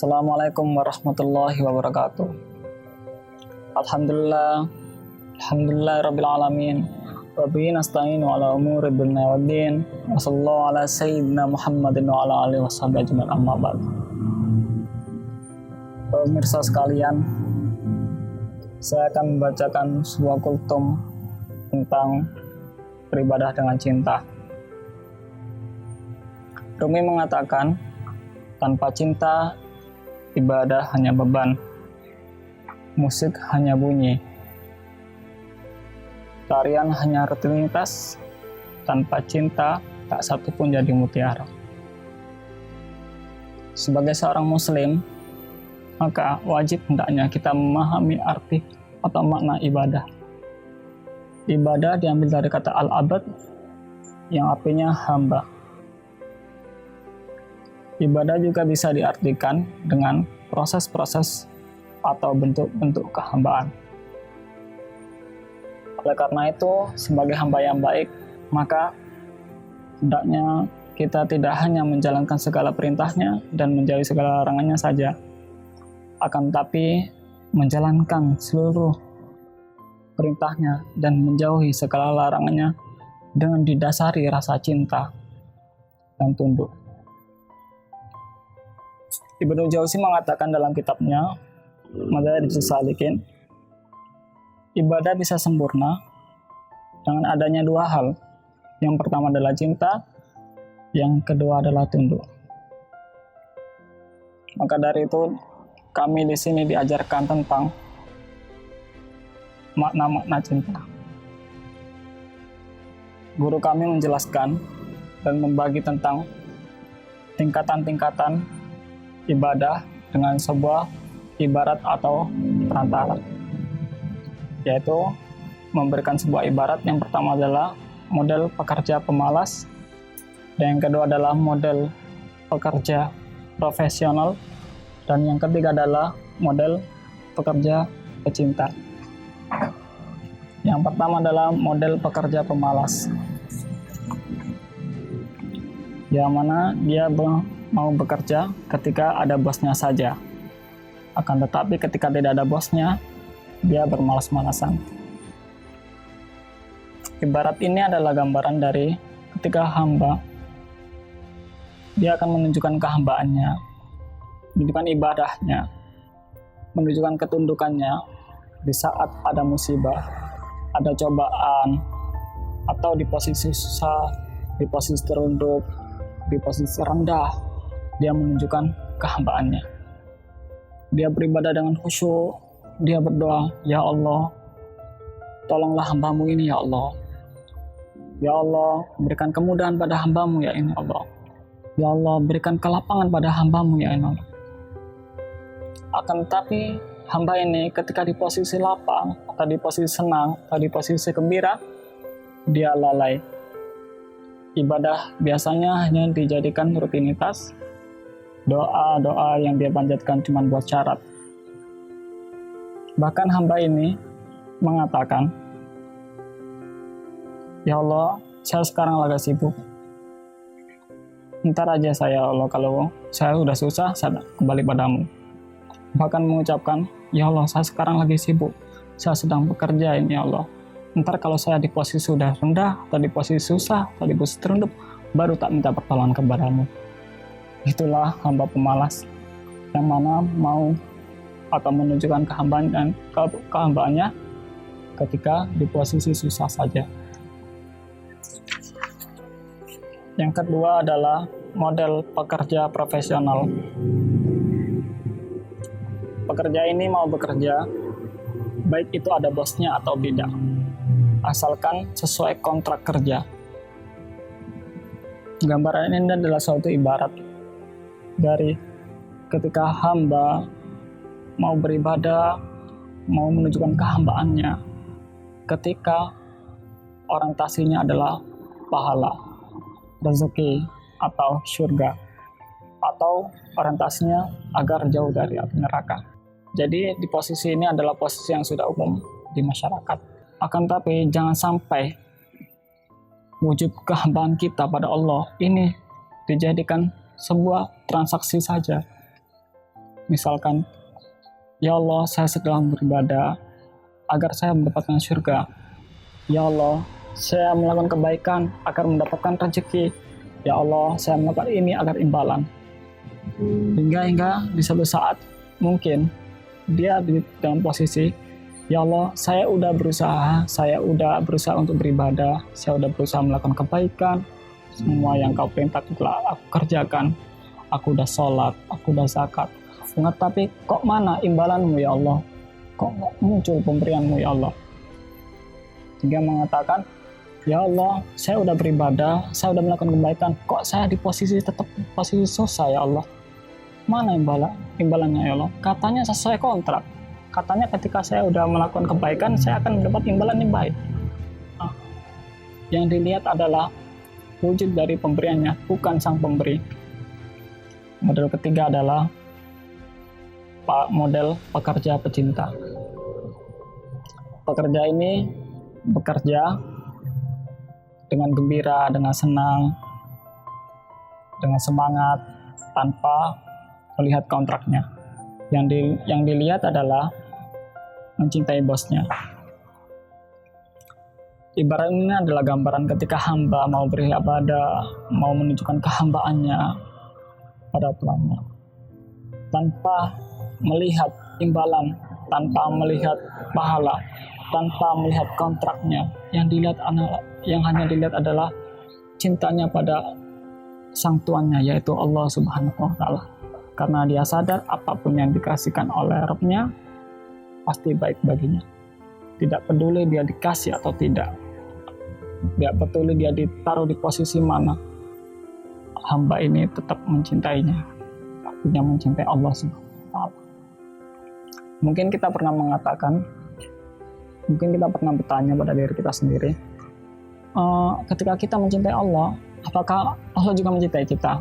Assalamualaikum warahmatullahi wabarakatuh. Alhamdulillah, Rabbil alamin. Wa bihi nasta'inu ala umuri dunya waddin. Wa sallallahu ala sayyidina Muhammadin wa ala alihi washabihi ajmain, amma ba'd. Pemirsa sekalian, saya akan membacakan sebuah kultum tentang beribadah dengan cinta. Rumi mengatakan, tanpa cinta, ibadah hanya beban, musik hanya bunyi, tarian hanya rutinitas, tanpa cinta tak satu pun jadi mutiara. Sebagai seorang muslim, maka wajib hendaknya kita memahami arti atau makna ibadah. Ibadah diambil dari kata al-abad yang artinya hamba. Ibadah juga bisa diartikan dengan proses-proses atau bentuk-bentuk kehambaan. Oleh karena itu, sebagai hamba yang baik, maka hendaknya kita tidak hanya menjalankan segala perintahnya dan menjauhi segala larangannya saja, akan tetapi menjalankan seluruh perintahnya dan menjauhi segala larangannya dengan didasari rasa cinta dan tunduk. Ibnu Jauzi mengatakan dalam kitabnya Madarijus Salikin, ibadah bisa sempurna dengan adanya dua hal. Yang pertama adalah cinta, yang kedua adalah tunduk. Maka dari itu kami di sini diajarkan tentang makna-makna cinta. Guru kami menjelaskan dan membagi tentang tingkatan-tingkatan ibadah dengan sebuah ibarat atau perantara, yaitu memberikan sebuah ibarat. Yang pertama adalah model pekerja pemalas, dan yang kedua adalah model pekerja profesional, dan yang ketiga adalah model pekerja pecinta. Yang pertama adalah model pekerja pemalas, yang mana dia mau bekerja ketika ada bosnya saja. Akan tetapi ketika tidak ada bosnya, dia bermalas-malasan. Ibarat ini adalah gambaran dari ketika hamba, dia akan menunjukkan kehambaannya, menunjukkan ibadahnya, menunjukkan ketundukannya di saat ada musibah, ada cobaan, atau di posisi susah, di posisi terunduk, di posisi rendah. Dia menunjukkan kehambaannya. Dia beribadah dengan khusyuk. Dia berdoa, ya Allah, tolonglah hambamu ini ya Allah. Ya Allah, berikan kemudahan pada hambamu ya ini Allah. Ya Allah, berikan kelapangan pada hambamu ya ini Allah. Akan tetapi hamba ini ketika di posisi lapang, atau di posisi senang, atau di posisi gembira, dia lalai. Ibadah biasanya hanya dijadikan rutinitas, doa-doa yang dia panjatkan cuma buat syarat. Bahkan hamba ini mengatakan, ya Allah, saya sekarang lagi sibuk. Ntar aja saya Allah, kalau saya udah susah, saya kembali padamu. Bahkan mengucapkan, ya Allah, saya sekarang lagi sibuk. Saya sedang bekerja ini ya Allah. Ntar kalau saya di posisi sudah rendah, atau di posisi susah, atau di posisi terunduk, baru tak minta pertolongan kepadamu. Itulah hamba pemalas, yang mana mau atau menunjukkan kehambaannya ketika di posisi susah saja. Yang kedua adalah model pekerja profesional. Pekerja ini mau bekerja, baik itu ada bosnya atau tidak, asalkan sesuai kontrak kerja. Gambaran ini adalah suatu ibarat dari ketika hamba mau beribadah, mau menunjukkan kehambaannya, ketika orientasinya adalah pahala, rezeki, atau surga, atau orientasinya agar jauh dari api neraka. Jadi di posisi ini adalah posisi yang sudah umum di masyarakat. Akan tapi jangan sampai wujud kehambaan kita pada Allah ini dijadikan sebuah transaksi saja. Misalkan, ya Allah, saya sedang beribadah agar saya mendapatkan surga. Ya Allah, saya melakukan kebaikan agar mendapatkan rezeki. Ya Allah, saya melakukan ini agar imbalan. Hingga di suatu saat mungkin dia di dalam posisi, ya Allah, saya udah berusaha untuk beribadah, saya udah berusaha melakukan kebaikan, semua yang kau perintah telah aku kerjakan, aku udah sholat, aku udah zakat, tapi kok mana imbalanmu ya Allah, kok nggak muncul pemberianmu ya Allah. Hingga mengatakan, ya Allah, saya udah beribadah, saya udah melakukan kebaikan, kok saya tetap posisi susah ya Allah. Mana imbalannya ya Allah? Katanya sesuai kontrak. Katanya ketika saya udah melakukan kebaikan, saya akan mendapat imbalan yang baik. Nah, yang dilihat adalah wujud dari pemberiannya, bukan sang pemberi. Model ketiga adalah model pekerja pecinta. Pekerja ini bekerja dengan gembira, dengan senang, dengan semangat, tanpa melihat kontraknya. Yang dilihat adalah mencintai bosnya. Ibarat ini adalah gambaran ketika hamba mau beribadah, mau menunjukkan kehambaannya pada Tuhannya, tanpa melihat imbalan, tanpa melihat pahala, tanpa melihat kontraknya. Yang hanya dilihat adalah cintanya pada sang tuannya, yaitu Allah Subhanahu wa Ta'ala. Karena dia sadar apapun yang dikasihkan oleh Rabb-nya pasti baik baginya. Tidak peduli dia dikasih atau tidak, tidak peduli dia ditaruh di posisi mana, hamba ini tetap mencintainya, artinya mencintai Allah Subhanahu wa Ta'ala. Mungkin kita pernah bertanya pada diri kita sendiri, ketika kita mencintai Allah, apakah Allah juga mencintai kita?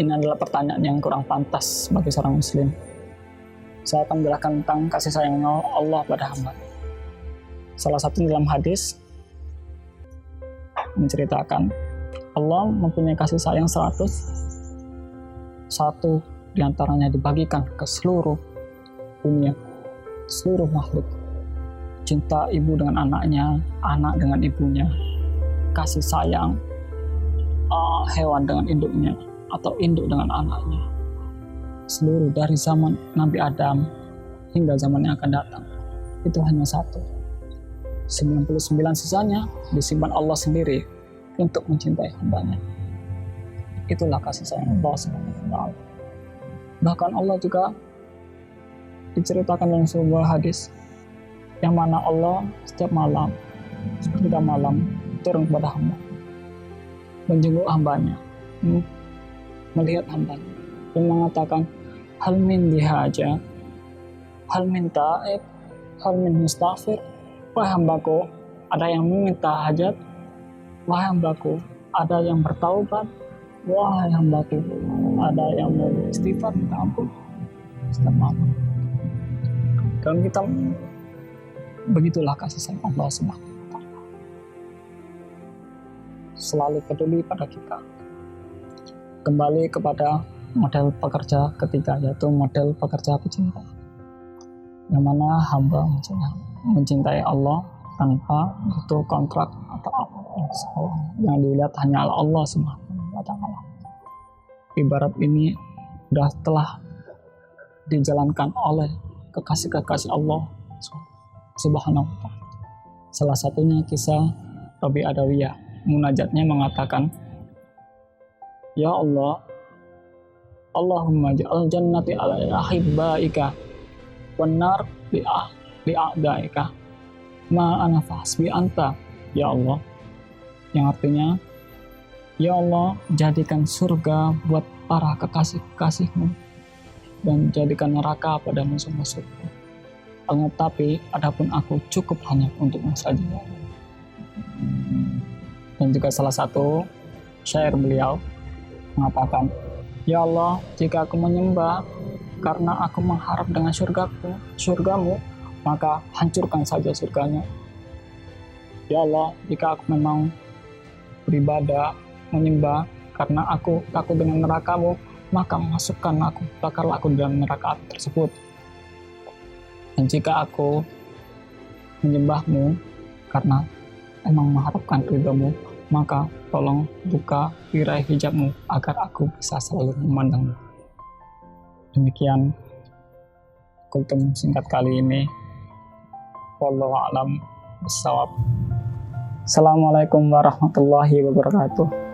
Ini adalah pertanyaan yang kurang pantas bagi seorang muslim. Saya akan menjelaskan tentang kasih sayang Allah pada hamba. Salah satu dalam hadis menceritakan Allah mempunyai kasih sayang 100, satu diantaranya dibagikan ke seluruh dunia, seluruh makhluk. Cinta ibu dengan anaknya, anak dengan ibunya, kasih sayang hewan dengan induknya, atau induk dengan anaknya, seluruh dari zaman Nabi Adam hingga zaman yang akan datang, itu hanya 1. 99 sisanya disimpan Allah sendiri untuk mencintai hambanya. Itulah kasih sayang Allah Subhanahu wa Ta'ala. Bahkan Allah juga diceritakan dalam sebuah hadis, yang mana Allah setiap malam, sepertiga malam, turun kepada hamba, menjenguk hambanya, melihat hambanya, dan mengatakan, hal min dihaja, hal min ta'ib, hal min mustaghfir. Wahai hambaku, ada yang meminta hajat. Wahai hambaku, ada yang bertaubat. Wahai hambaku, ada yang mau istighfar, minta ampun setiap malam. Dan kita, begitulah kasih sayang Allah Subhanahu wa Ta'ala, selalu peduli pada kita. Kembali kepada model pekerja ketiga, yaitu model pekerja pecinta, yang mana hamba mencintai Allah tanpa butuh kontrak atau apapun. Yang dilihat hanyalah Allah Subhanahu wa Ta'ala. Ibarat ini telah dijalankan oleh kekasih-kekasih Allah Subhanahu wa Ta'ala. Salah satunya kisah Rabi Adawiyah. Munajatnya mengatakan, ya Allah, Allahumma ja'al jannati ala ahibbaika wan nar li a'daika ma ana fahsbi anta. Ya Allah, yang artinya, ya Allah, jadikan surga buat para kekasih-kekasihmu dan jadikan neraka pada musuh-musuhmu. Tapi adapun aku cukup hanya untukmu saja. Dan juga salah satu syair beliau mengatakan, ya Allah, jika aku menyembah karena aku mengharap dengan surgamu, maka hancurkan saja surganya. Ya Allah, jika aku memang beribadah, menyembah karena aku takut dengan nerakamu, maka masukkan aku, bakarlah aku dalam neraka api tersebut. Dan jika aku menyembahmu karena emang mengharapkan ridhomu, maka tolong buka tirai hijabmu agar aku bisa selalu memandangmu. Demikian kultum singkat kali ini. Wallahu a'lam bishawab. Assalamualaikum warahmatullahi wabarakatuh.